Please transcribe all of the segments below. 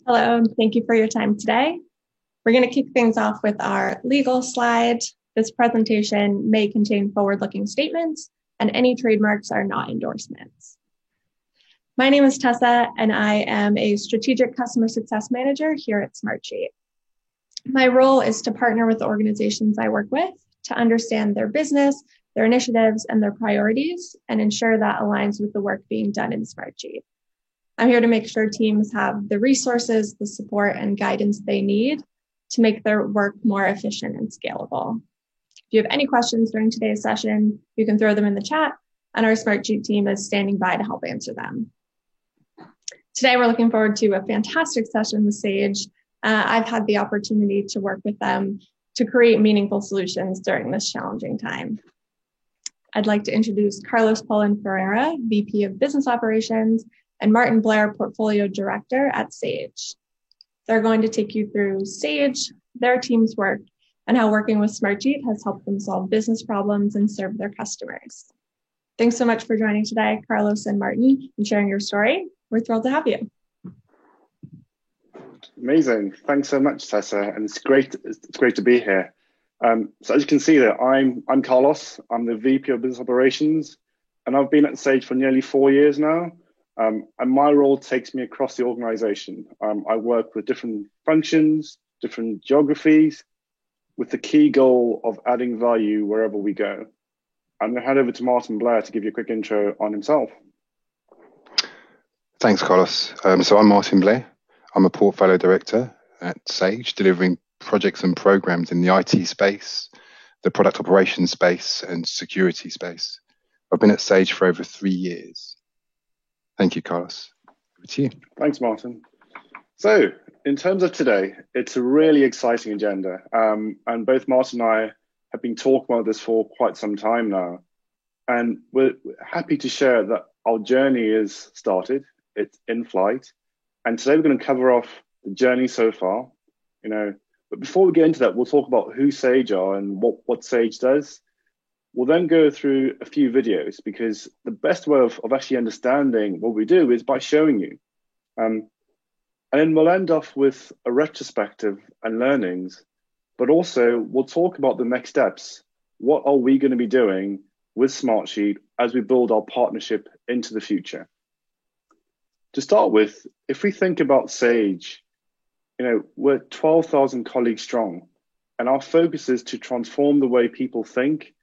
Hello, and thank you for your time today. We're going to kick things off with our legal slide. This presentation may contain forward-looking statements, and any trademarks are not endorsements. My name is Tessa, and I am a Strategic Customer Success Manager here at Smartsheet. My role is to partner with the organizations I work with to understand their business, their initiatives, and their priorities, and ensure that aligns with the work being done in Smartsheet. I'm here to make sure teams have the resources, the support, and guidance they need to make their work more efficient and scalable. If you have any questions during today's session, you can throw them in the chat, and our Smartsheet team is standing by to help answer them. Today, we're looking forward to a fantastic session with Sage. I've had the opportunity to work with them to create meaningful solutions during this challenging time. I'd like to introduce Carlos Pullen Ferreira, VP of Business Operations, and Martin Blair, Portfolio Director at Sage. They're going to take you through Sage, their team's work, and how working with Smartsheet has helped them solve business problems and serve their customers. Thanks so much for joining today, Carlos and Martin, and sharing your story. We're thrilled to have you. Amazing. Thanks so much, Tessa. And it's great to be here. So as you can see there, I'm Carlos. I'm the VP of Business Operations, and I've been at Sage for nearly 4 years now. And my role takes me across the organization. I work with different functions, different geographies, with the key goal of adding value wherever we go. I'm going to hand over to Martin Blair to give you a quick intro on himself. Thanks, Carlos. So I'm Martin Blair. I'm a portfolio director at Sage, delivering projects and programs in the IT space, the product operations space, and security space. I've been at Sage for over 3 years. Thank you, Carlos. Over to you. Thanks, Martin. So in terms of today, it's a really exciting agenda. And both Martin and I have been talking about this for quite some time now. And we're happy to share that our journey is started. It's in flight. And today we're going to cover off the journey so far. But before we get into that, we'll talk about who Sage are and what Sage does. We'll then go through a few videos, because the best way of actually understanding what we do is by showing you. And then we'll end off with a retrospective and learnings, but also we'll talk about the next steps. What are we going to be doing with Smartsheet as we build our partnership into the future? To start with, if we think about Sage, we're 12,000 colleagues strong, and our focus is to transform the way people think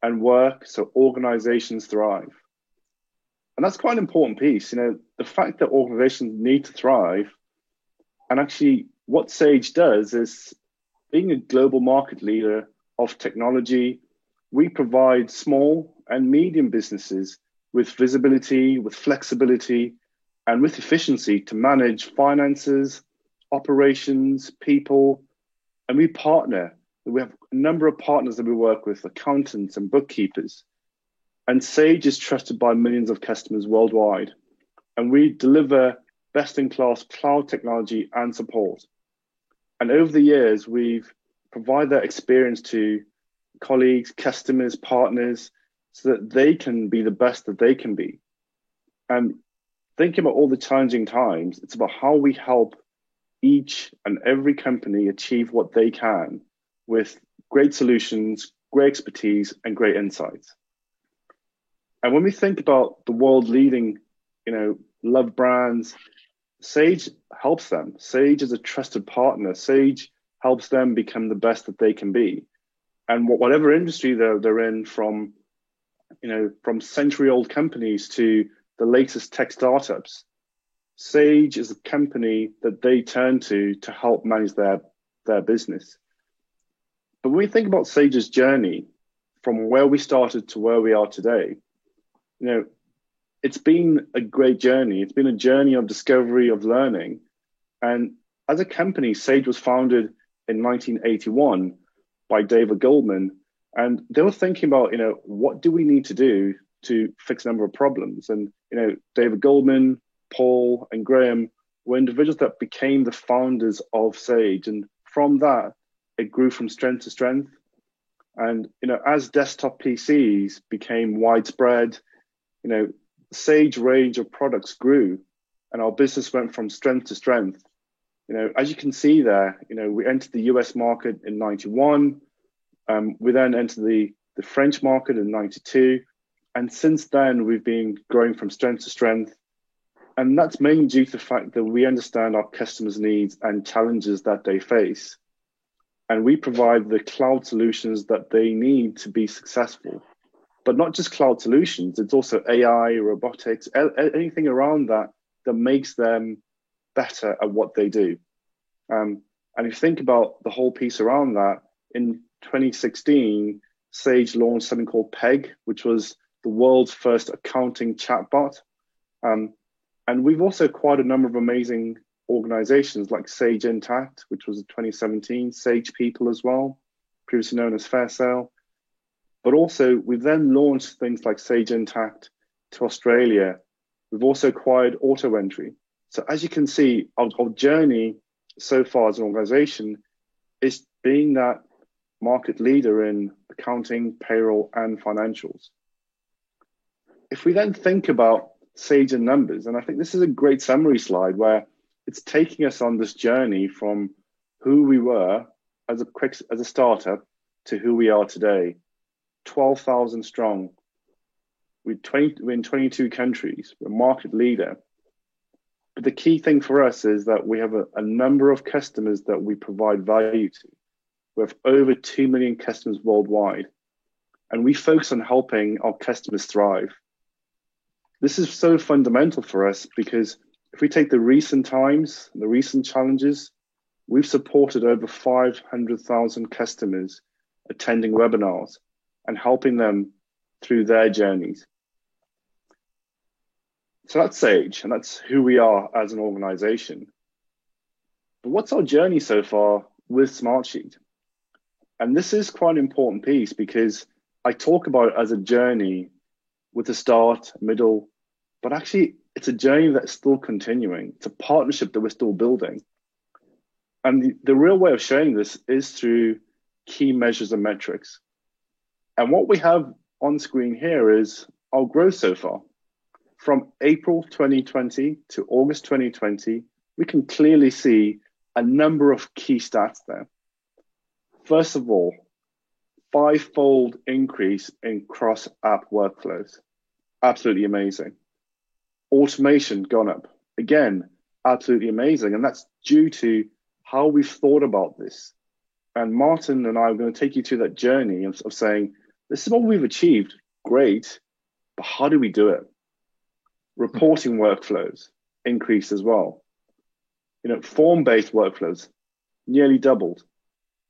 and work so organizations thrive. And that's quite an important piece. The fact that organizations need to thrive, and actually what Sage does is, being a global market leader of technology, we provide small and medium businesses with visibility, with flexibility, and with efficiency to manage finances, operations, people, and we partner. We have a number of partners that we work with, accountants and bookkeepers. And Sage is trusted by millions of customers worldwide. And we deliver best-in-class cloud technology and support. And over the years, we've provided that experience to colleagues, customers, partners, so that they can be the best that they can be. And thinking about all the challenging times, it's about how we help each and every company achieve what they can with great solutions, great expertise, and great insights. And when we think about the world leading, loved brands, Sage helps them. Sage is a trusted partner. Sage helps them become the best that they can be. And whatever industry they're in, from century-old companies to the latest tech startups, Sage is a company that they turn to help manage their business. But when we think about Sage's journey from where we started to where we are today, it's been a great journey. It's been a journey of discovery, of learning. And as a company, Sage was founded in 1981 by David Goldman. And they were thinking about, what do we need to do to fix a number of problems? And, David Goldman, Paul, and Graham were individuals that became the founders of Sage. And from that, it grew from strength to strength. And, as desktop PCs became widespread, Sage range of products grew, and our business went from strength to strength. As you can see there, we entered the US market in 91. We then entered the French market in 92. And since then, we've been growing from strength to strength. And that's mainly due to the fact that we understand our customers' needs and challenges that they face. And we provide the cloud solutions that they need to be successful. But not just cloud solutions, it's also AI, robotics, anything around that makes them better at what they do. And if you think about the whole piece around that, in 2016, Sage launched something called Peg, which was the world's first accounting chatbot. And we've also acquired a number of amazing organizations like Sage Intacct, which was in 2017, Sage People as well, previously known as Fairsail. But also, we've then launched things like Sage Intacct to Australia. We've also acquired AutoEntry. So as you can see, our journey so far as an organization is being that market leader in accounting, payroll, and financials. If we then think about Sage in numbers, and I think this is a great summary slide where it's taking us on this journey from who we were as a startup to who we are today. 12,000 strong. We're in 22 countries. We're a market leader. But the key thing for us is that we have a number of customers that we provide value to. We have over 2 million customers worldwide. And we focus on helping our customers thrive. This is so fundamental for us because if we take the recent times, the recent challenges, we've supported over 500,000 customers attending webinars and helping them through their journeys. So that's Sage, and that's who we are as an organization. But what's our journey so far with Smartsheet? And this is quite an important piece because I talk about it as a journey with a start, middle, but actually it's a journey that's still continuing. It's a partnership that we're still building. And the real way of showing this is through key measures and metrics. And what we have on screen here is our growth so far. From April 2020 to August 2020, we can clearly see a number of key stats there. First of all, 5-fold increase in cross-app workflows. Absolutely amazing. Automation gone up. Again, absolutely amazing. And that's due to how we've thought about this. And Martin and I are going to take you through that journey of saying, this is what we've achieved. Great. But how do we do it? Reporting workflows increased as well. Form-based workflows nearly doubled.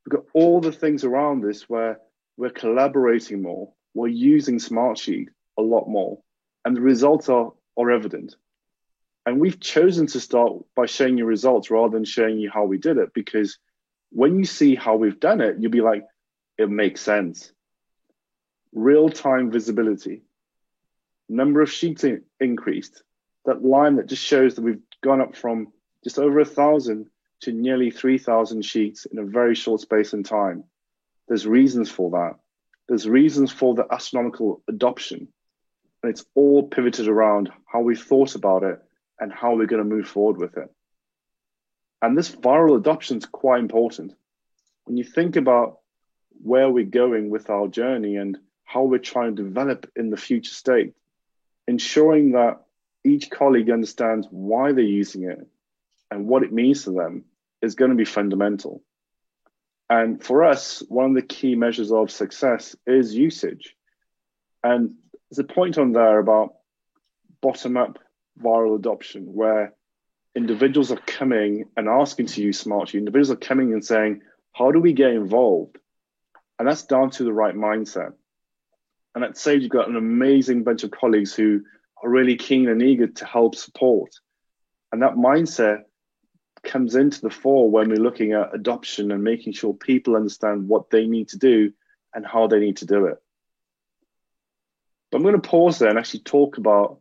We've got all the things around this where we're collaborating more. We're using Smartsheet a lot more. And the results are evident. And we've chosen to start by showing you results rather than showing you how we did it, because when you see how we've done it, you'll be like, it makes sense. Real-time visibility. Number of sheets increased. That line that just shows that we've gone up from just over 1,000 to nearly 3,000 sheets in a very short space in time. There's reasons for that. There's reasons for the astronomical adoption. And it's all pivoted around how we thought about it and how we're going to move forward with it. And this viral adoption is quite important. When you think about where we're going with our journey and how we're trying to develop in the future state, ensuring that each colleague understands why they're using it and what it means to them is going to be fundamental. And for us, one of the key measures of success is usage. And there's a point on there about bottom-up viral adoption, where individuals are coming and asking to use Smartsheet. Individuals are coming and saying, how do we get involved? And that's down to the right mindset. And at Sage, you've got an amazing bunch of colleagues who are really keen and eager to help support. And that mindset comes into the fore when we're looking at adoption and making sure people understand what they need to do and how they need to do it. But I'm going to pause there and actually talk about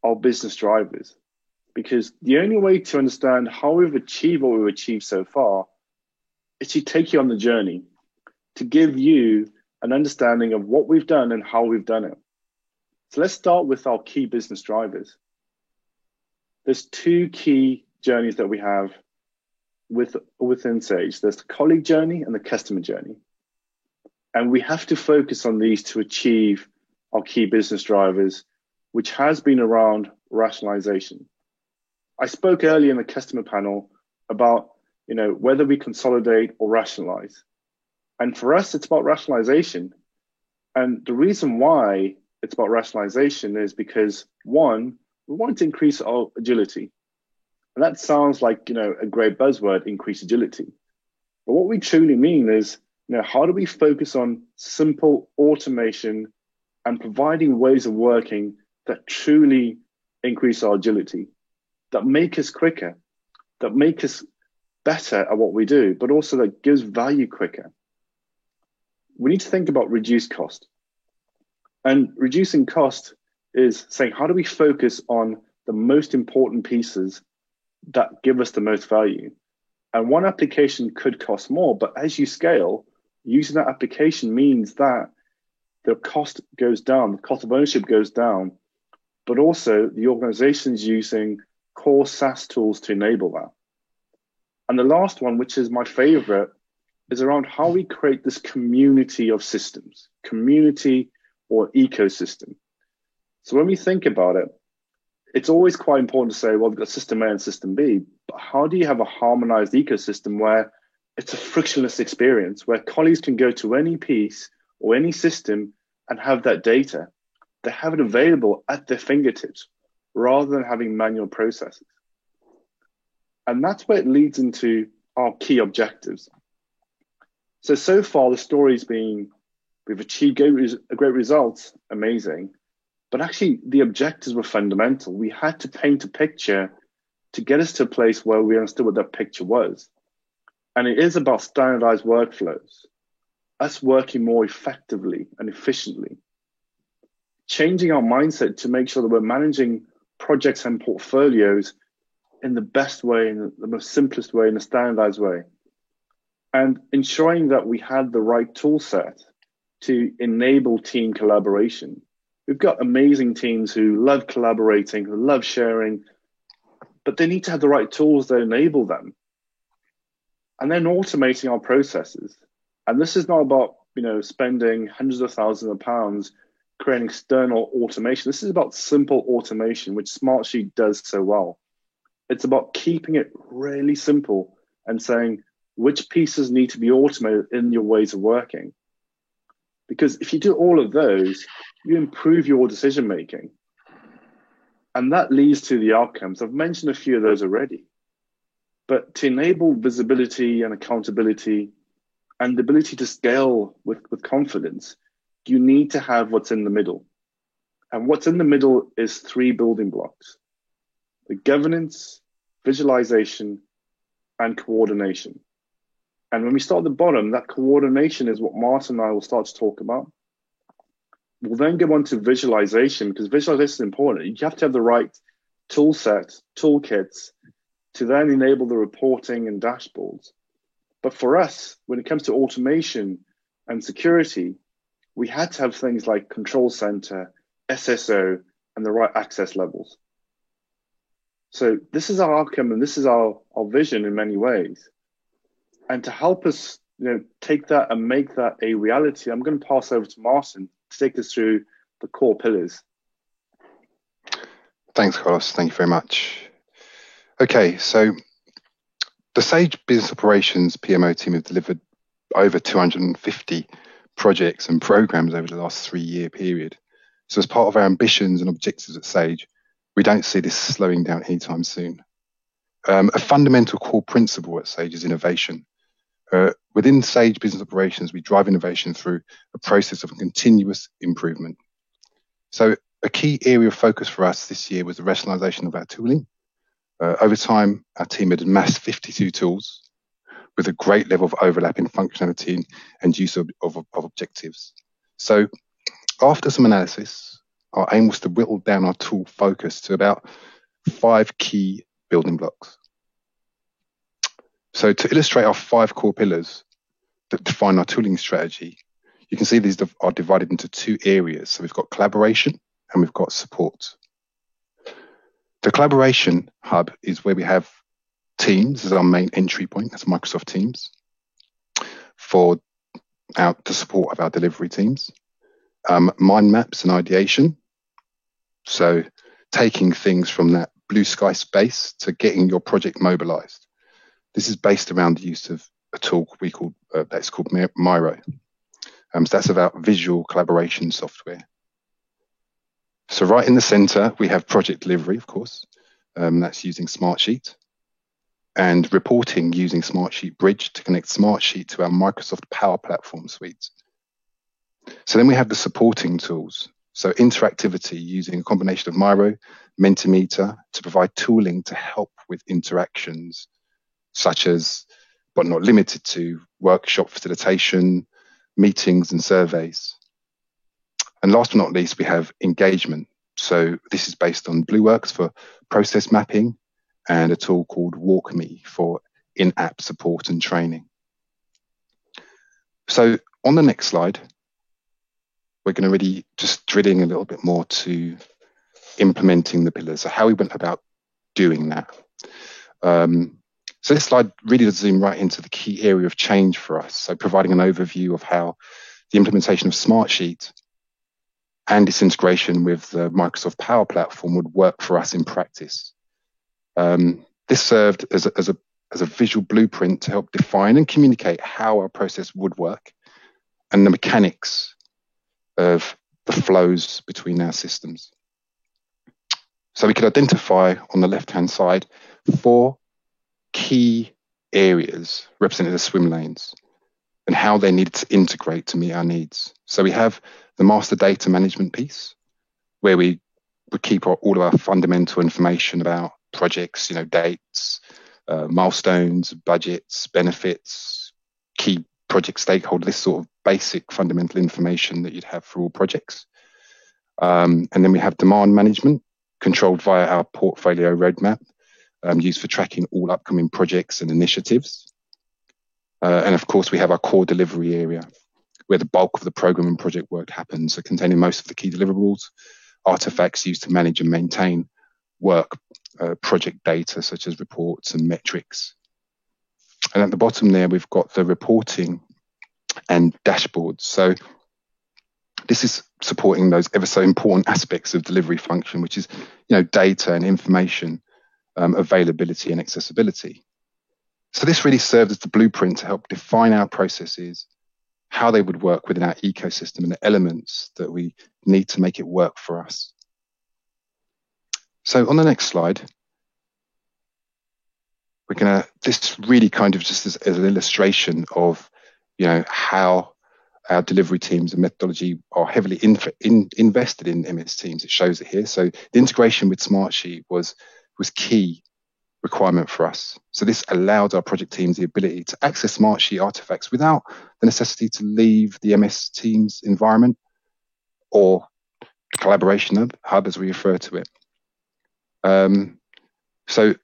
our business drivers, because the only way to understand how we've achieved what we've achieved so far is to take you on the journey, to give you an understanding of what we've done and how we've done it. So let's start with our key business drivers. There's two key journeys that we have within Sage, there's the colleague journey and the customer journey. And we have to focus on these to achieve our key business drivers, which has been around rationalization. I spoke earlier in the customer panel about, whether we consolidate or rationalize. And for us, it's about rationalization. And the reason why it's about rationalization is because, one, we want to increase our agility. And that sounds like, a great buzzword, increase agility. But what we truly mean is, how do we focus on simple automation and providing ways of working that truly increase our agility, that make us quicker, that make us better at what we do, but also that gives value quicker. We need to think about reduced cost. And reducing cost is saying, how do we focus on the most important pieces that give us the most value? And one application could cost more, but as you scale, using that application means that the cost goes down, the cost of ownership goes down, but also the organization is using core SaaS tools to enable that. And the last one, which is my favorite, is around how we create this community of systems, community or ecosystem. So when we think about it, it's always quite important to say, well, we've got system A and system B, but how do you have a harmonized ecosystem where it's a frictionless experience, where colleagues can go to any piece or any system and have that data? They have it available at their fingertips rather than having manual processes. And that's where it leads into our key objectives. So far, the story's been, we've achieved great results, amazing. But actually, the objectives were fundamental. We had to paint a picture to get us to a place where we understood what that picture was. And it is about standardized workflows, us working more effectively and efficiently, changing our mindset to make sure that we're managing projects and portfolios in the best way, in the most simplest way, in a standardized way, and ensuring that we had the right tool set to enable team collaboration. We've got amazing teams who love collaborating, who love sharing, but they need to have the right tools that enable them. And then automating our processes. And this is not about, spending hundreds of thousands of pounds creating external automation. This is about simple automation, which Smartsheet does so well. It's about keeping it really simple and saying which pieces need to be automated in your ways of working. Because if you do all of those, you improve your decision making. And that leads to the outcomes. I've mentioned a few of those already. But to enable visibility and accountability and the ability to scale with confidence, you need to have what's in the middle. And what's in the middle is 3 building blocks: the governance, visualization, and coordination. And when we start at the bottom, that coordination is what Martin and I will start to talk about. We'll then go on to visualization, because visualization is important. You have to have the right tool sets, toolkits, to then enable the reporting and dashboards. But for us, when it comes to automation and security, we had to have things like control center, SSO, and the right access levels. So this is our outcome, and this is our vision in many ways. And to help us, take that and make that a reality, I'm going to pass over to Martin to take us through the core pillars. Thanks, Carlos. Thank you very much. Okay, so the Sage Business Operations PMO team have delivered over 250 projects and programs over the last 3-year period. So as part of our ambitions and objectives at Sage, we don't see this slowing down anytime soon. A fundamental core principle at Sage is innovation. Within Sage Business Operations, we drive innovation through a process of continuous improvement. So a key area of focus for us this year was the rationalization of our tooling. Over time, our team had amassed 52 tools with a great level of overlap in functionality and use of objectives. So after some analysis, our aim was to whittle down our tool focus to about 5 key building blocks. So to illustrate our 5 core pillars that define our tooling strategy, you can see these are divided into 2 areas. So we've got collaboration and we've got support. The collaboration hub is where we have Teams as our main entry point. That's Microsoft Teams to support of our delivery teams. Mind maps and ideation. So taking things from that blue sky space to getting your project mobilized. This is based around the use of a tool that's called Miro. So that's about visual collaboration software. So right in the center, we have project delivery, of course. That's using Smartsheet, and reporting using Smartsheet Bridge to connect Smartsheet to our Microsoft Power Platform suite. So then we have the supporting tools. So interactivity using a combination of Miro, Mentimeter to provide tooling to help with interactions, such as, but not limited to, workshop facilitation, meetings and surveys. And last but not least, we have engagement. So this is based on Blueworks for process mapping and a tool called WalkMe for in-app support and training. So on the next slide, we're going to really just drill in a little bit more to implementing the pillars, so how we went about doing that. So this slide really does zoom right into the key area of change for us. So providing an overview of how the implementation of Smartsheet and its integration with the Microsoft Power Platform would work for us in practice. This served as a visual blueprint to help define and communicate how our process would work and the mechanics of the flows between our systems. So we could identify on the left-hand side 4 key areas represented as swim lanes and how they needed to integrate to meet our needs. So we have the master data management piece, where we would keep all of our fundamental information about projects, dates, milestones, budgets, benefits, key project stakeholders, this sort of basic fundamental information that you'd have for all projects. And then we have demand management, controlled via our portfolio roadmap, used for tracking all upcoming projects and initiatives. And of course, we have our core delivery area, where the bulk of the program and project work happens, so containing most of the key deliverables, artifacts used to manage and maintain work, project data, such as reports and metrics. And at the bottom there, we've got the reporting and dashboards. So this is supporting those ever so important aspects of delivery function, which is, data and information, availability and accessibility. So this really served as the blueprint to help define our processes, how they would work within our ecosystem, and the elements that we need to make it work for us. So on the next slide, we're going to, this really kind of just as an illustration of, how our delivery teams and methodology are heavily invested in MS Teams. It shows it here. So the integration with Smartsheet was key requirement for us. So this allowed our project teams the ability to access Smartsheet artifacts without the necessity to leave the MS Teams environment or collaboration hub, as we refer to it. So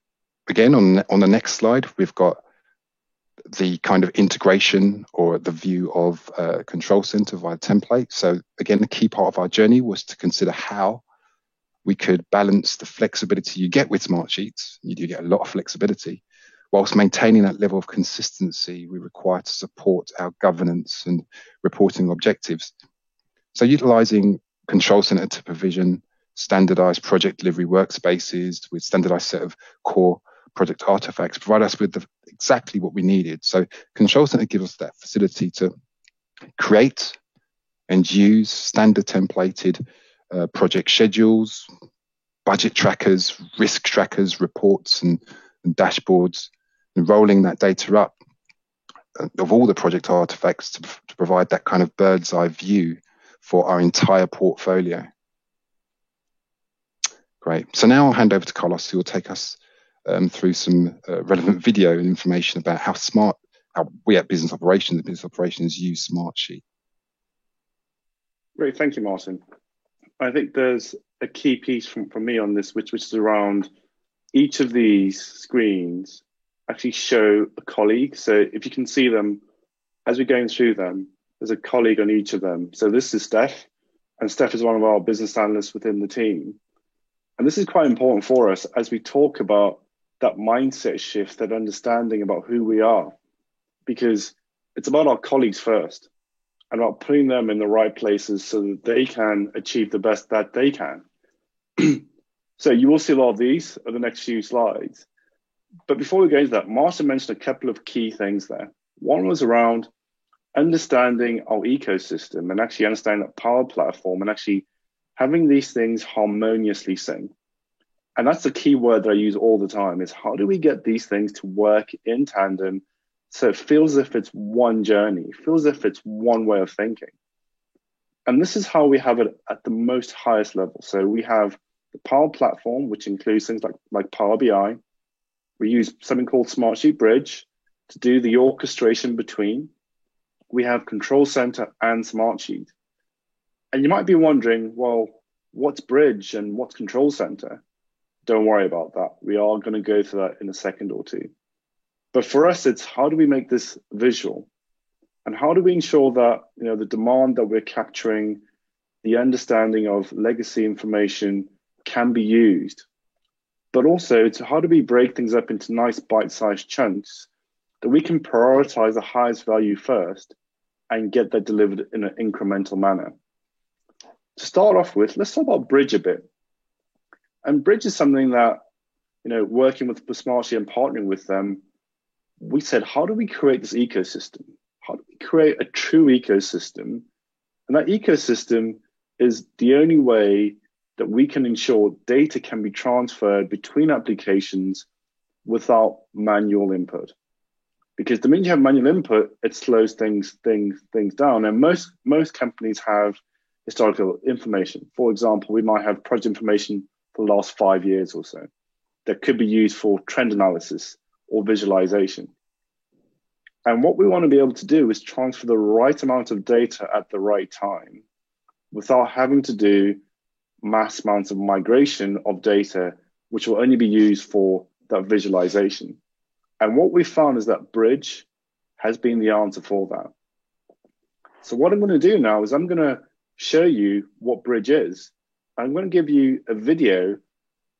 again, on the next slide, we've got the kind of integration or the view of Control Center via template. So again, the key part of our journey was to consider how we could balance the flexibility you get with Smartsheets. You do get a lot of flexibility, whilst maintaining that level of consistency we require to support our governance and reporting objectives. So utilizing Control Center to provision standardized project delivery workspaces with standardized set of core project artifacts provide us with exactly what we needed. So Control Center gives us that facility to create and use standard templated project schedules, budget trackers, risk trackers, reports and dashboards, and rolling that data up of all the project artifacts to provide that kind of bird's eye view for our entire portfolio. Great. So now I'll hand over to Carlos, who will take us through some relevant video and information about how we at Business Operations use Smartsheet. Great, thank you, Martin. I think there's a key piece from me on this, which is around each of these screens actually show a colleague. So if you can see them, as we're going through them, there's a colleague on each of them. So this is Steph, and Steph is one of our business analysts within the team. And this is quite important for us as we talk about that mindset shift, that understanding about who we are, because it's about our colleagues first and about putting them in the right places so that they can achieve the best that they can. So you will see a lot of these over the next few slides. But before we go into that, Martin mentioned a couple of key things there. One was around understanding our ecosystem and actually understanding that Power Platform and actually having these things harmoniously sync. And that's the key word that I use all the time, is how do we get these things to work in tandem so it feels as if it's one journey, feels as if it's one way of thinking. And this is how we have it at the most highest level. So we have the Power Platform, which includes things like Power BI. We use something called Smartsheet Bridge to do the orchestration between. We have Control Center and Smartsheet. And you might be wondering, well, what's Bridge and what's Control Center? Don't worry about that. We are going to go through that in a second or two. But for us, it's how do we make this visual? And how do we ensure that, the demand that we're capturing, the understanding of legacy information can be used? But also, how do we break things up into nice bite-sized chunks that we can prioritize the highest value first and get that delivered in an incremental manner? To start off with, let's talk about Bridge a bit. And Bridge is something that, working with Smartsheet and partnering with them, we said, how do we create this ecosystem? How do we create a true ecosystem? And that ecosystem is the only way that we can ensure data can be transferred between applications without manual input. Because the minute you have manual input, it slows things down. And most companies have historical information. For example, we might have project information for the last 5 years or so that could be used for trend analysis or visualization. And what we want to be able to do is transfer the right amount of data at the right time without having to do mass amounts of migration of data, which will only be used for that visualization. And what we found is that Bridge has been the answer for that. So what I'm going to do now is I'm going to show you what Bridge is. I'm going to give you a video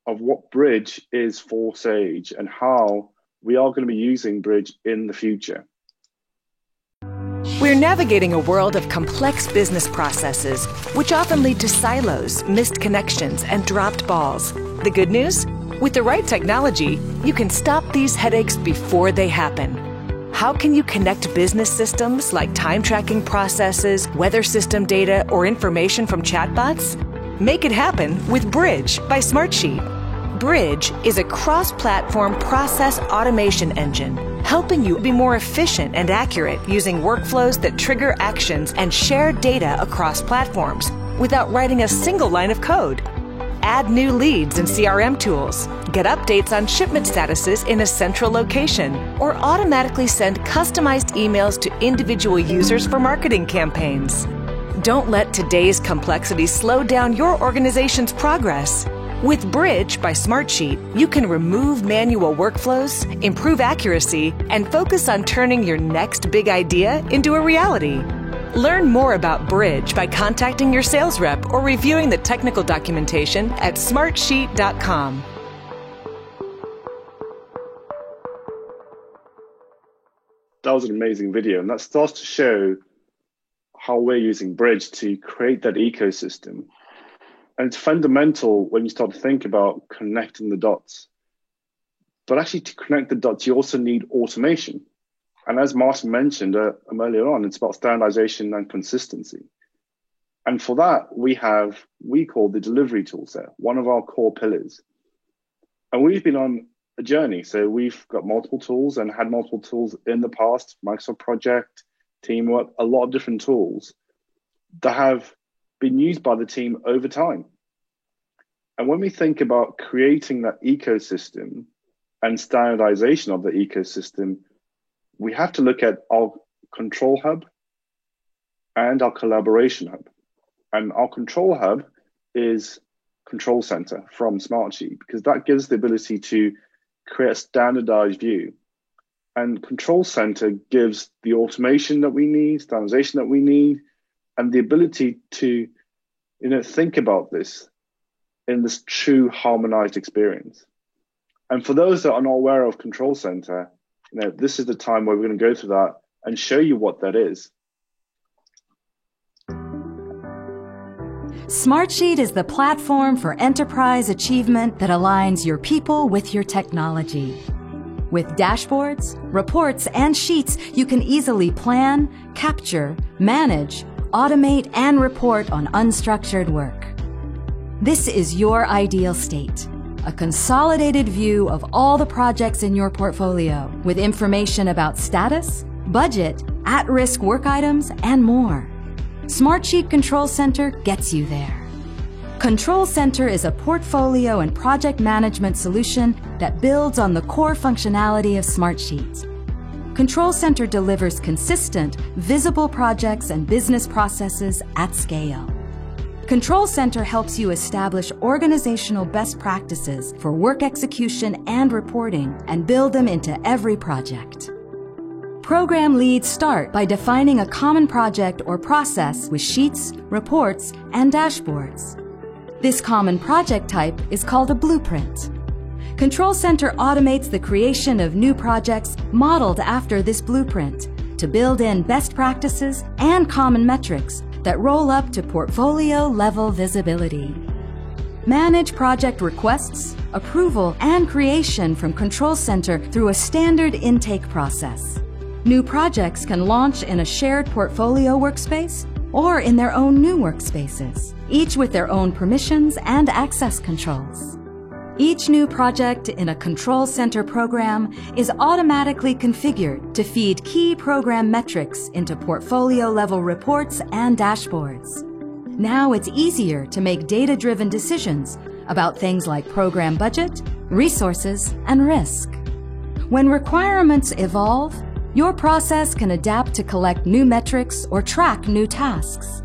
of what Bridge is for Sage and how we are going to be using Bridge in the future. We're navigating a world of complex business processes, which often lead to silos, missed connections, and dropped balls. The good news? With the right technology, you can stop these headaches before they happen. How can you connect business systems like time tracking processes, weather system data, or information from chatbots? Make it happen with Bridge by Smartsheet. Bridge is a cross-platform process automation engine, helping you be more efficient and accurate using workflows that trigger actions and share data across platforms without writing a single line of code. Add new leads and CRM tools, get updates on shipment statuses in a central location, or automatically send customized emails to individual users for marketing campaigns. Don't let today's complexity slow down your organization's progress. With Bridge by Smartsheet, you can remove manual workflows, improve accuracy, and focus on turning your next big idea into a reality. Learn more about Bridge by contacting your sales rep or reviewing the technical documentation at smartsheet.com. That was an amazing video, and that starts to show how we're using Bridge to create that ecosystem. And it's fundamental when you start to think about connecting the dots. But actually, to connect the dots, you also need automation. And as Martin mentioned earlier on, it's about standardization and consistency. And for that, we call the delivery tool set, one of our core pillars. And we've been on a journey. So we've got multiple tools and had multiple tools in the past, Microsoft Project, Teamwork, a lot of different tools that have been used by the team over time. And when we think about creating that ecosystem and standardization of the ecosystem, we have to look at our control hub and our collaboration hub. And our control hub is Control Center from Smartsheet, because that gives the ability to create a standardized view. And Control Center gives the automation that we need, standardization that we need, and the ability to, think about this in this true harmonized experience. And for those that are not aware of Control Center, this is the time where we're going to go through that and show you what that is. Smartsheet is the platform for enterprise achievement that aligns your people with your technology. With dashboards, reports, and sheets, you can easily plan, capture, manage, automate, and report on unstructured work. This is your ideal state, a consolidated view of all the projects in your portfolio with information about status, budget, at-risk work items, and more. Smartsheet Control Center gets you there. Control Center is a portfolio and project management solution that builds on the core functionality of Smartsheet. Control Center delivers consistent, visible projects and business processes at scale. Control Center helps you establish organizational best practices for work execution and reporting and build them into every project. Program leads start by defining a common project or process with sheets, reports, and dashboards. This common project type is called a blueprint. Control Center automates the creation of new projects modeled after this blueprint to build in best practices and common metrics that roll up to portfolio-level visibility. Manage project requests, approval, and creation from Control Center through a standard intake process. New projects can launch in a shared portfolio workspace or in their own new workspaces, each with their own permissions and access controls. Each new project in a Control Center program is automatically configured to feed key program metrics into portfolio-level reports and dashboards. Now it's easier to make data-driven decisions about things like program budget, resources, and risk. When requirements evolve, your process can adapt to collect new metrics or track new tasks.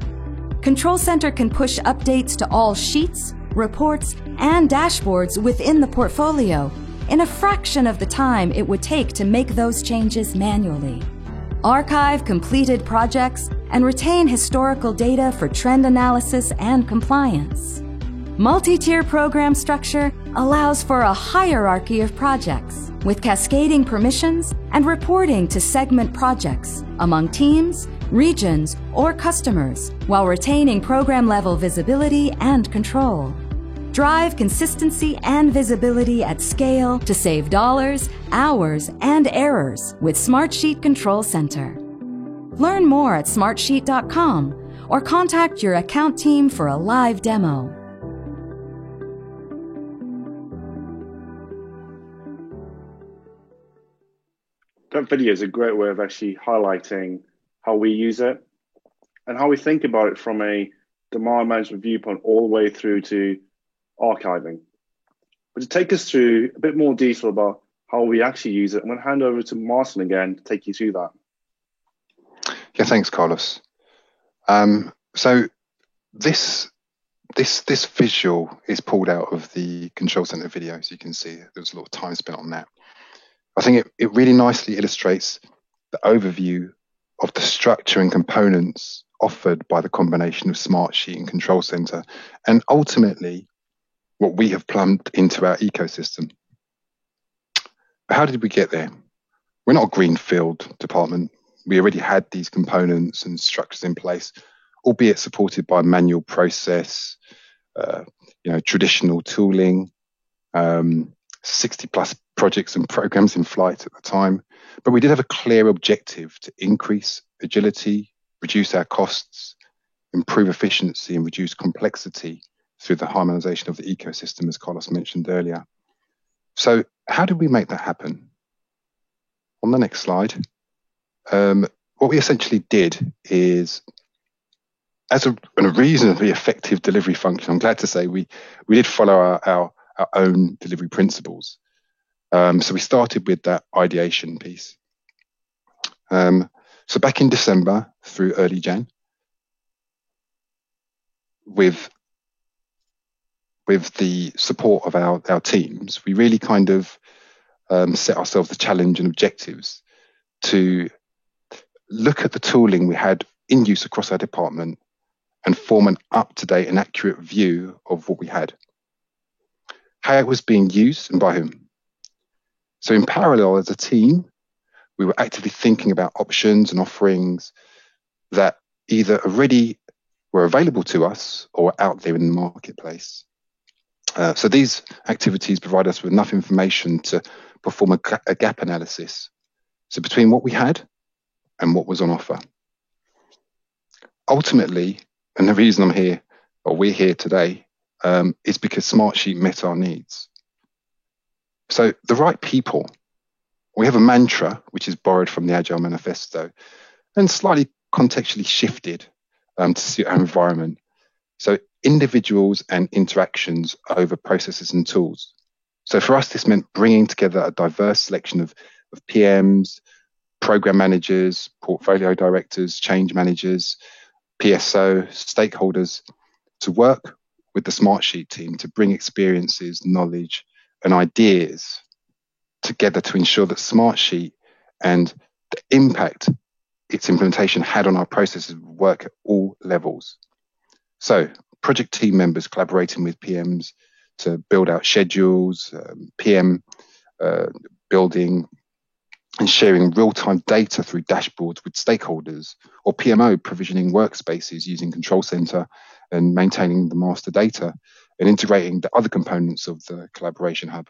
Control Center can push updates to all sheets, reports, and dashboards within the portfolio in a fraction of the time it would take to make those changes manually. Archive completed projects and retain historical data for trend analysis and compliance. Multi-tier program structure allows for a hierarchy of projects with cascading permissions and reporting to segment projects among teams, regions, or customers while retaining program-level visibility and control. Drive consistency and visibility at scale to save dollars, hours, and errors with Smartsheet Control Center. Learn more at smartsheet.com or contact your account team for a live demo. That video is a great way of actually highlighting how we use it and how we think about it from a demand management viewpoint all the way through to archiving. But to take us through a bit more detail about how we actually use it, I'm going to hand over to Martin again to take you through that. Yeah, thanks, Carlos. So this visual is pulled out of the Control Center video, as you can see. There was a lot of time spent on that. I think it really nicely illustrates the overview of the structure and components offered by the combination of Smartsheet and Control Center, and ultimately what we have plumbed into our ecosystem. But how did we get there? We're not a greenfield department. We already had these components and structures in place, albeit supported by manual process, traditional tooling, 60 plus projects and programs in flight at the time. But we did have a clear objective to increase agility, reduce our costs, improve efficiency, and reduce complexity through the harmonization of the ecosystem, as Carlos mentioned earlier. So how did we make that happen? On the next slide, what we essentially did is, as a reasonably effective delivery function, I'm glad to say we did follow our own delivery principles. So we started with that ideation piece. So back in December through early Jan, with the support of our teams, we really kind of set ourselves the challenge and objectives to look at the tooling we had in use across our department and form an up-to-date and accurate view of what we had, how it was being used and by whom. So in parallel, as a team, we were actively thinking about options and offerings that either already were available to us or out there in the marketplace. So these activities provide us with enough information to perform a gap analysis. So between what we had and what was on offer. Ultimately, and the reason I'm here, or we're here today, is because Smartsheet met our needs. So the right people. We have a mantra, which is borrowed from the Agile Manifesto and slightly contextually shifted to suit our environment. So individuals and interactions over processes and tools. So for us, this meant bringing together a diverse selection of PMs, program managers, portfolio directors, change managers, PSO, stakeholders to work with the Smartsheet team to bring experiences, knowledge, and ideas together to ensure that Smartsheet and the impact its implementation had on our processes would work at all levels. So project team members collaborating with PMs to build out schedules, PM building and sharing real-time data through dashboards with stakeholders, or PMO provisioning workspaces using Control Center and maintaining the master data and integrating the other components of the collaboration hub.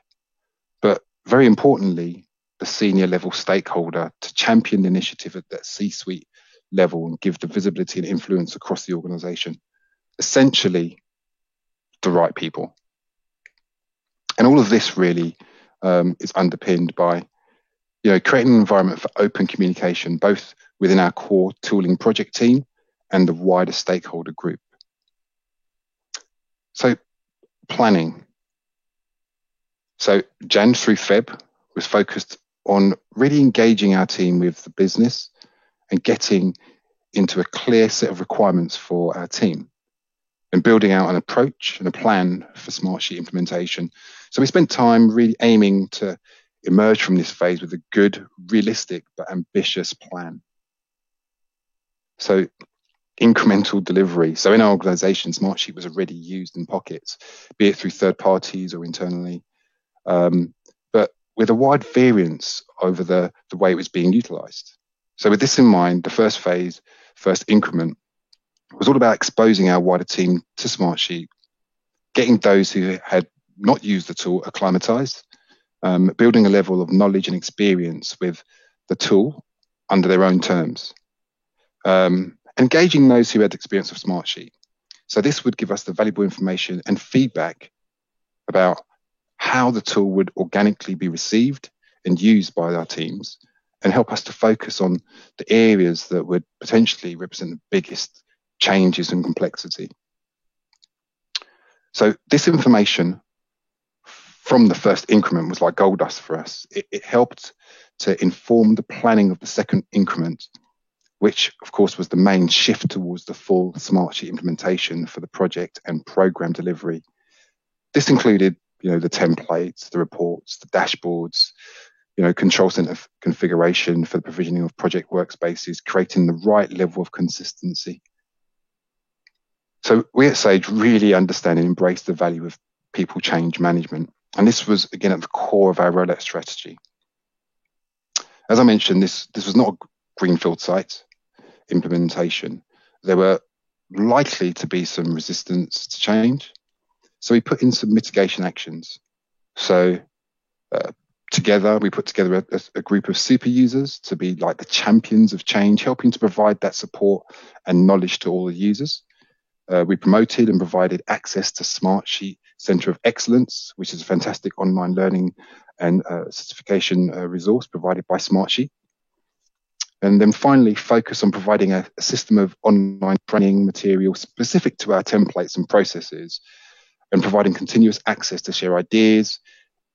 But very importantly, the senior level stakeholder to champion the initiative at that C-suite level and give the visibility and influence across the organization. Essentially, the right people. And all of this really is underpinned by creating an environment for open communication, both within our core tooling project team and the wider stakeholder group. So planning. So Jan through Feb was focused on really engaging our team with the business and getting into a clear set of requirements for our team and building out an approach and a plan for Smartsheet implementation. So we spent time really aiming to emerge from this phase with a good, realistic, but ambitious plan. So incremental delivery. So in our organization, Smartsheet was already used in pockets, be it through third parties or internally, but with a wide variance over the way it was being utilized. So with this in mind, the first phase, first increment, was all about exposing our wider team to Smartsheet, getting those who had not used the tool acclimatized, building a level of knowledge and experience with the tool under their own terms, engaging those who had experience of Smartsheet. So this would give us the valuable information and feedback about how the tool would organically be received and used by our teams and help us to focus on the areas that would potentially represent the biggest changes and complexity. So this information from the first increment was like gold dust for us. It helped to inform the planning of the second increment, which of course was the main shift towards the full Smartsheet implementation for the project and program delivery. This included, the templates, the reports, the dashboards, Control Center configuration for the provisioning of project workspaces, creating the right level of consistency. So we at Sage really understand and embrace the value of people change management. And this was, again, at the core of our rollout strategy. As I mentioned, this was not a greenfield site implementation. There were likely to be some resistance to change. So we put in some mitigation actions. So we put together a group of super users to be like the champions of change, helping to provide that support and knowledge to all the users. We promoted and provided access to Smartsheet Center of Excellence, which is a fantastic online learning and certification resource provided by Smartsheet. And then finally, focus on providing a system of online training material specific to our templates and processes, and providing continuous access to share ideas,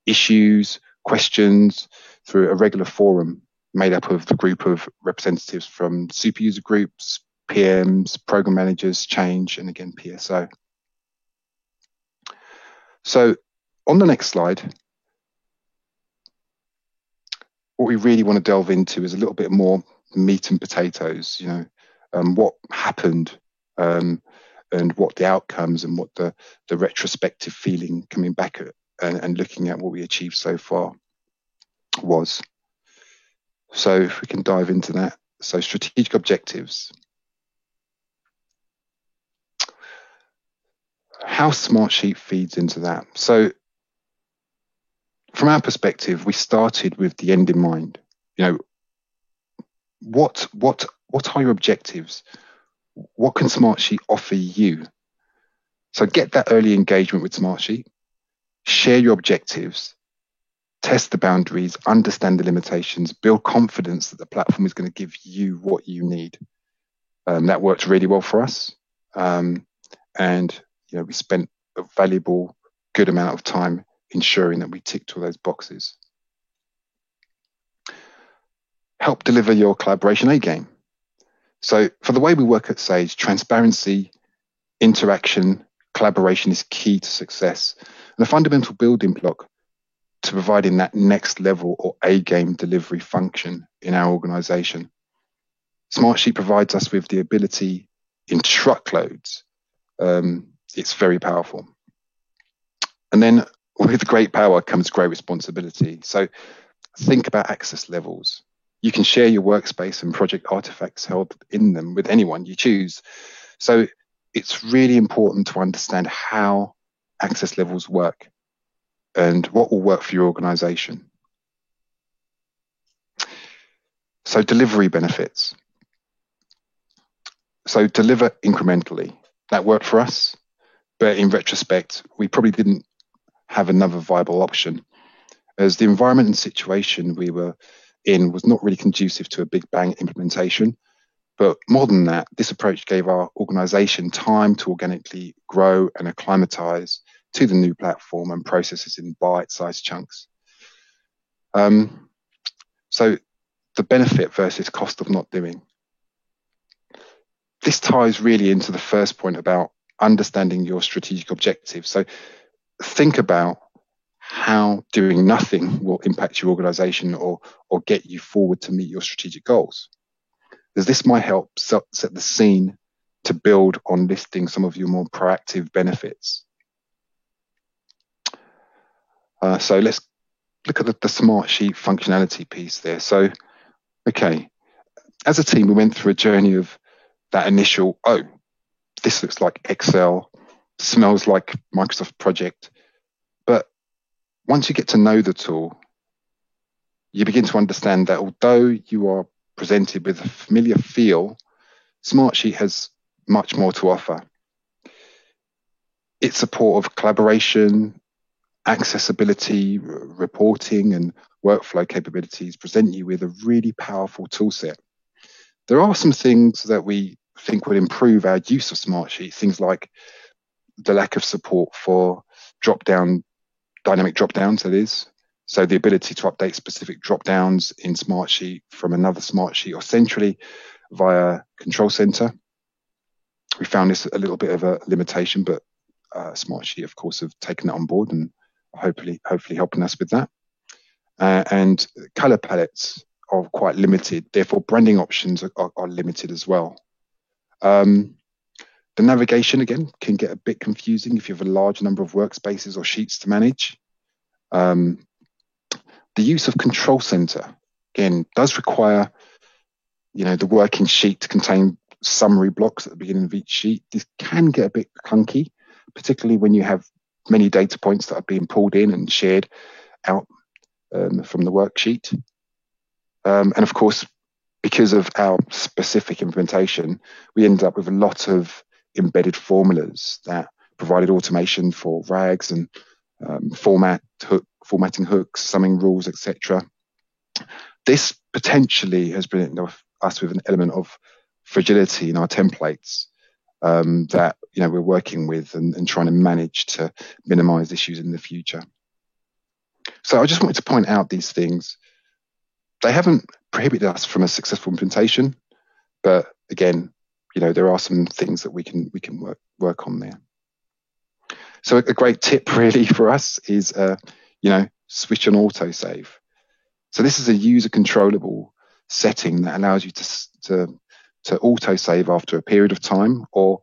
issues, questions through a regular forum made up of the group of representatives from super user groups, PMs, program managers, change, and again, PSO. So on the next slide, what we really want to delve into is a little bit more meat and potatoes, what happened and what the outcomes and what the retrospective feeling coming back at and looking at what we achieved so far. was. So if we can dive into that. So strategic objectives. How Smartsheet feeds into that. So from our perspective, we started with the end in mind. What are your objectives? What can Smartsheet offer you? So get that early engagement with Smartsheet, share your objectives, test the boundaries, understand the limitations, build confidence that the platform is going to give you what you need. That worked really well for us. And we spent a valuable, good amount of time ensuring that we ticked all those boxes. Help deliver your collaboration A game. So for the way we work at Sage, transparency, interaction, collaboration is key to success and a fundamental building block to providing that next level or A game delivery function in our organization. Smartsheet provides us with the ability in truckloads. It's very powerful. And then with great power comes great responsibility. So think about access levels. You can share your workspace and project artifacts held in them with anyone you choose. So it's really important to understand how access levels work and what will work for your organization. So delivery benefits. So deliver incrementally. That worked for us, but in retrospect, we probably didn't have another viable option, as the environment and situation we were in was not really conducive to a big bang implementation. But more than that, this approach gave our organization time to organically grow and acclimatize to the new platform and processes in bite-sized chunks. So the benefit versus cost of not doing. This ties really into the first point about understanding your strategic objectives. So think about how doing nothing will impact your organization or get you forward to meet your strategic goals. As this might help set the scene to build on listing some of your more proactive benefits. So let's look at the Smartsheet functionality piece there. So, okay, as a team, we went through a journey of that initial, oh, this looks like Excel, smells like Microsoft Project. But once you get to know the tool, you begin to understand that although you are presented with a familiar feel, Smartsheet has much more to offer. Its support of collaboration, accessibility, reporting, and workflow capabilities present you with a really powerful toolset. There are some things that we think would improve our use of Smartsheet, things like the lack of support for dynamic drop-downs, that is. So the ability to update specific drop-downs in Smartsheet from another Smartsheet or centrally via Control Center. We found this a little bit of a limitation, but Smartsheet, of course, have taken that on board and hopefully helping us with that. And color palettes are quite limited. Therefore, branding options are limited as well. The navigation, again, can get a bit confusing if you have a large number of workspaces or sheets to manage. The use of Control Center, again, does require, the working sheet to contain summary blocks at the beginning of each sheet. This can get a bit clunky, particularly when you have many data points that are being pulled in and shared out from the worksheet. And of course, because of our specific implementation, we ended up with a lot of embedded formulas that provided automation for RAGs and formatting hooks, summing rules, etc. This potentially has presented us with an element of fragility in our templates that we're working with and trying to manage to minimize issues in the future. So I just wanted to point out these things. They haven't prohibited us from a successful implementation, but again, there are some things that we can work on there. So a great tip really for us is, switch on autosave. So this is a user controllable setting that allows you to autosave after a period of time or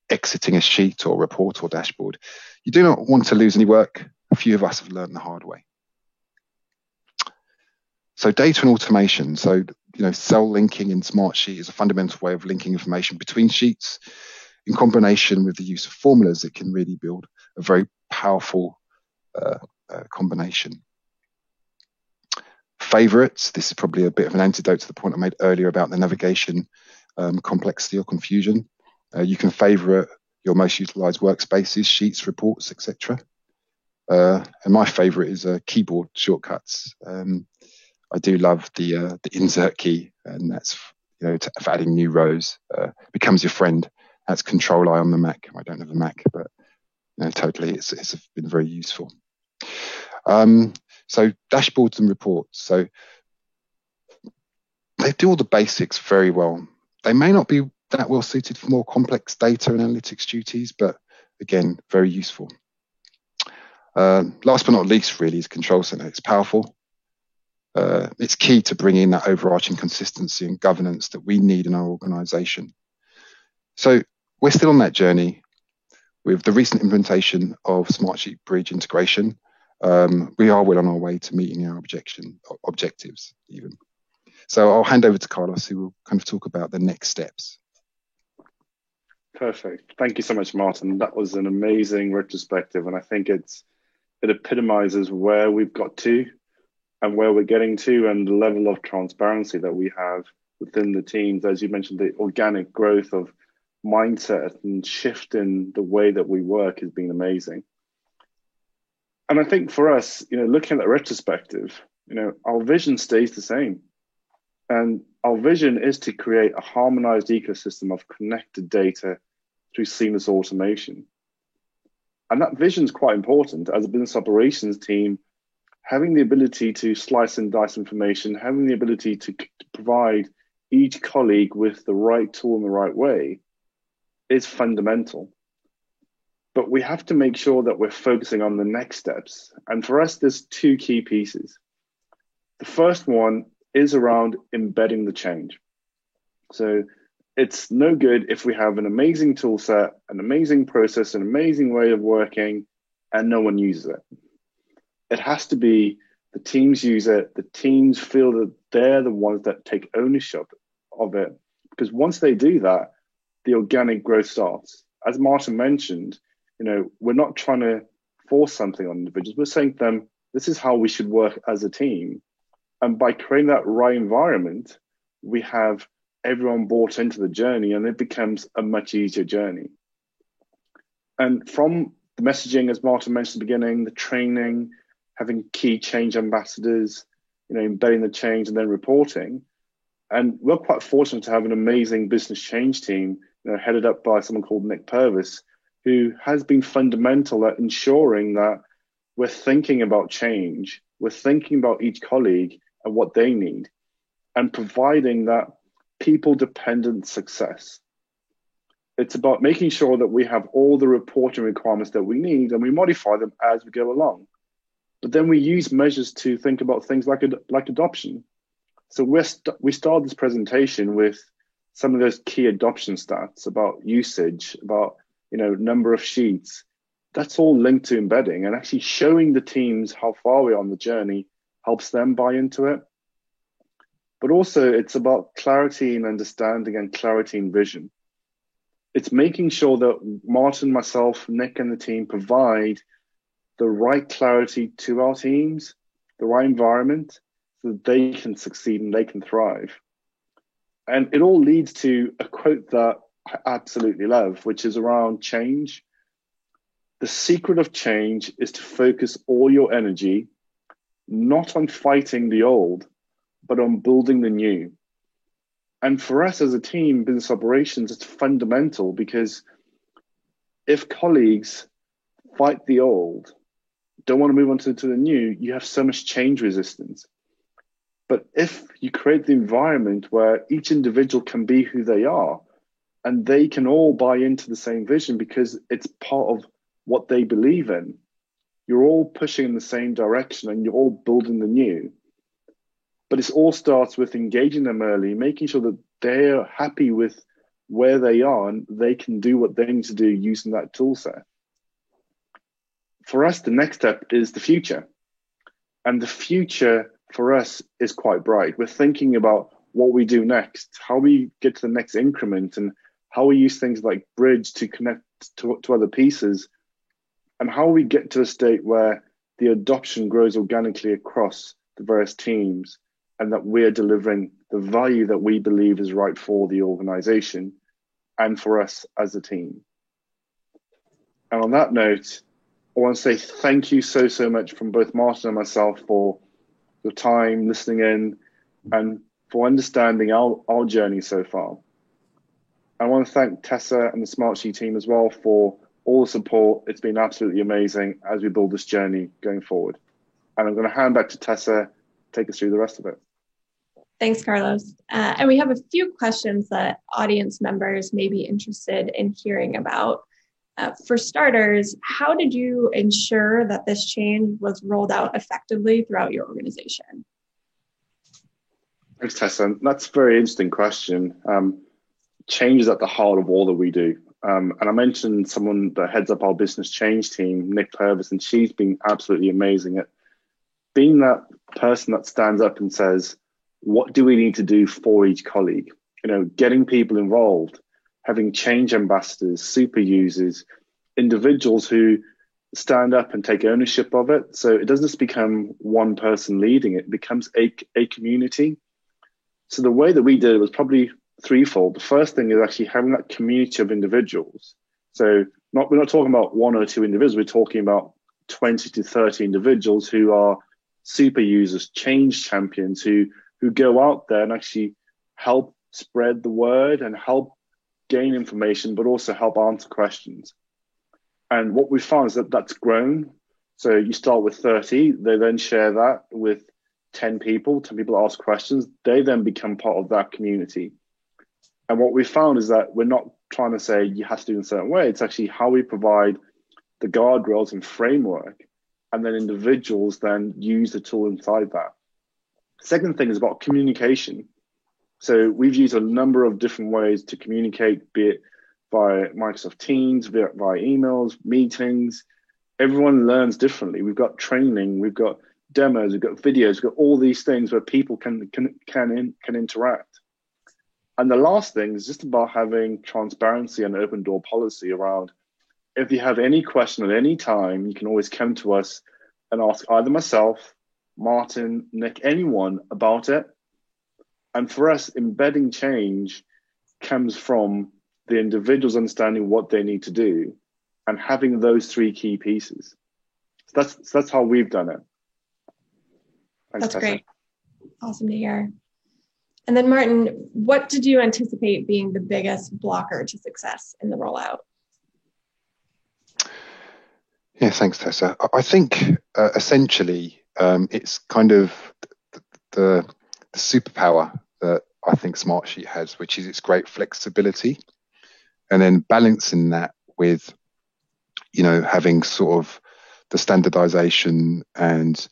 exiting a sheet or report or dashboard. You do not want to lose any work. A few of us have learned the hard way. So data and automation. So, cell linking in Smartsheet is a fundamental way of linking information between sheets. In combination with the use of formulas, it can really build a very powerful combination. Favorites. This is probably a bit of an antidote to the point I made earlier about the navigation complexity or confusion. You can favorite your most utilized workspaces, sheets, reports, etc. And my favorite is keyboard shortcuts. I do love the insert key, and that's for adding new rows. Becomes your friend. That's Control-I on the Mac. I don't have a Mac, but totally, it's been very useful. So dashboards and reports. So they do all the basics very well. They may not be that well suited for more complex data and analytics duties, but again, very useful. Last but not least, really, is Control Center. It's powerful. It's key to bring in that overarching consistency and governance that we need in our organization. So we're still on that journey with the recent implementation of Smartsheet Bridge integration. We are well on our way to meeting our objectives even. So I'll hand over to Carlos, who will kind of talk about the next steps. Perfect. Thank you so much, Martin. That was an amazing retrospective, and I think it epitomizes where we've got to and where we're getting to, and the level of transparency that we have within the teams. As you mentioned, the organic growth of mindset and shift in the way that we work has been amazing. And I think for us, looking at that retrospective, our vision stays the same. And our vision is to create a harmonized ecosystem of connected data through seamless automation. And that vision is quite important as a business operations team. Having the ability to slice and dice information, having the ability to provide each colleague with the right tool in the right way is fundamental. But we have to make sure that we're focusing on the next steps. And for us, there's two key pieces. The first one is around embedding the change. So it's no good if we have an amazing tool set, an amazing process, an amazing way of working, and no one uses it. It has to be the teams use it, the teams feel that they're the ones that take ownership of it. Because once they do that, the organic growth starts. As Martin mentioned, we're not trying to force something on individuals. We're saying to them, this is how we should work as a team. And by creating that right environment, we have everyone bought into the journey, and it becomes a much easier journey. And from the messaging, as Martin mentioned at the beginning, the training, having key change ambassadors, embedding the change and then reporting. And we're quite fortunate to have an amazing business change team, headed up by someone called Nick Purvis, who has been fundamental at ensuring that we're thinking about change, we're thinking about each colleague and what they need, and providing that people-dependent success. It's about making sure that we have all the reporting requirements that we need, and we modify them as we go along. But then we use measures to think about things like adoption. So we start this presentation with some of those key adoption stats about usage, about number of sheets. That's all linked to embedding, and actually showing the teams how far we're on the journey helps them buy into it. But also it's about clarity and understanding and clarity and vision. It's making sure that Martin, myself, Nick, and the team provide the right clarity to our teams, the right environment, so that they can succeed and they can thrive. And it all leads to a quote that I absolutely love, which is around change. The secret of change is to focus all your energy, not on fighting the old, but on building the new. And for us as a team, business operations, it's fundamental, because if colleagues fight the old, don't want to move on to the new, you have so much change resistance. But if you create the environment where each individual can be who they are, and they can all buy into the same vision because it's part of what they believe in, you're all pushing in the same direction and you're all building the new. But it all starts with engaging them early, making sure that they're happy with where they are and they can do what they need to do using that tool set. For us, the next step is the future. And the future for us is quite bright. We're thinking about what we do next, how we get to the next increment, and how we use things like Bridge to connect to other pieces, and how we get to a state where the adoption grows organically across the various teams, and that we're delivering the value that we believe is right for the organization and for us as a team. And on that note, I want to say thank you so much from both Martin and myself for your time listening in and for understanding our journey so far. I want to thank Tessa and the Smartsheet team as well for all the support. It's been absolutely amazing as we build this journey going forward. And I'm going to hand back to Tessa to take us through the rest of it. Thanks, Carlos. And we have a few questions that audience members may be interested in hearing about. For starters, how did you ensure that this change was rolled out effectively throughout your organization? Thanks, Tessa. That's a very interesting question. Change is at the heart of all that we do. And I mentioned someone that heads up our business change team, Nick Purvis, and she's been absolutely amazing at being that person that stands up and says, what do we need to do for each colleague? You know, getting people involved, having change ambassadors, super users, individuals who stand up and take ownership of it. So it doesn't just become one person leading it, it becomes a community. So the way that we did it was probably threefold. The first thing is actually having that community of individuals. So we're not talking about one or two individuals, we're talking about 20 to 30 individuals who are super users, change champions, who go out there and actually help spread the word and help gain information, but also help answer questions. And what we found is that that's grown. So you start with 30, they then share that with 10 people ask questions, they then become part of that community. And what we found is that we're not trying to say you have to do it in a certain way, it's actually how we provide the guardrails and framework, and then individuals then use the tool inside that. Second thing is about communication. So we've used a number of different ways to communicate, be it via Microsoft Teams, via emails, meetings. Everyone learns differently. We've got training, we've got demos, we've got videos, we've got all these things where people can interact. And the last thing is just about having transparency and open door policy around, if you have any question at any time, you can always come to us and ask either myself, Martin, Nick, anyone about it. And for us, embedding change comes from the individuals understanding what they need to do and having those three key pieces. So that's how we've done it. Thanks, that's Tessa. Great. Awesome to hear. And then Martin, what did you anticipate being the biggest blocker to success in the rollout? Yeah, thanks, Tessa. I think essentially it's kind of the superpower that I think Smartsheet has, which is its great flexibility, and then balancing that with, you know, having sort of the standardization and,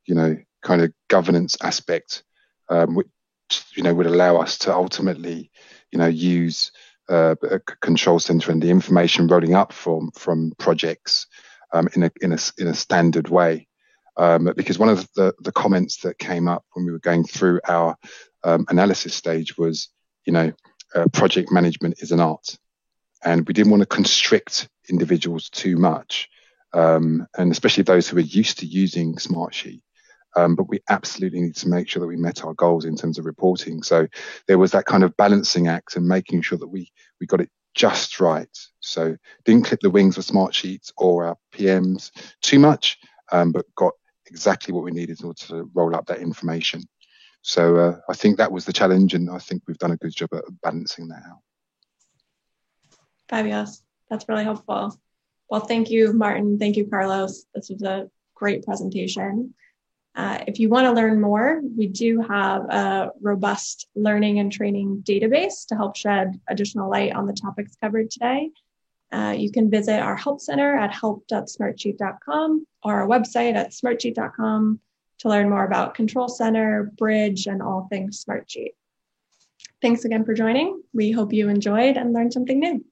you know, kind of governance aspect, which, you know, would allow us to ultimately, you know, use a control center and the information rolling up from projects in a standard way. Because one of the comments that came up when we were going through our analysis stage was, you know, project management is an art, and we didn't want to constrict individuals too much, and especially those who are used to using Smartsheet. But we absolutely need to make sure that we met our goals in terms of reporting. So there was that kind of balancing act and making sure that we got it just right. So didn't clip the wings of Smartsheets or our PMs too much, but got exactly what we needed in order to roll up that information. So I think that was the challenge, and I think we've done a good job at balancing that out. Fabulous. That's really helpful. Well, thank you, Martin. Thank you, Carlos. This was a great presentation. If you want to learn more, we do have a robust learning and training database to help shed additional light on the topics covered today. You can visit our help center at help.smartsheet.com or our website at smartsheet.com to learn more about Control Center, Bridge, and all things Smartsheet. Thanks again for joining. We hope you enjoyed and learned something new.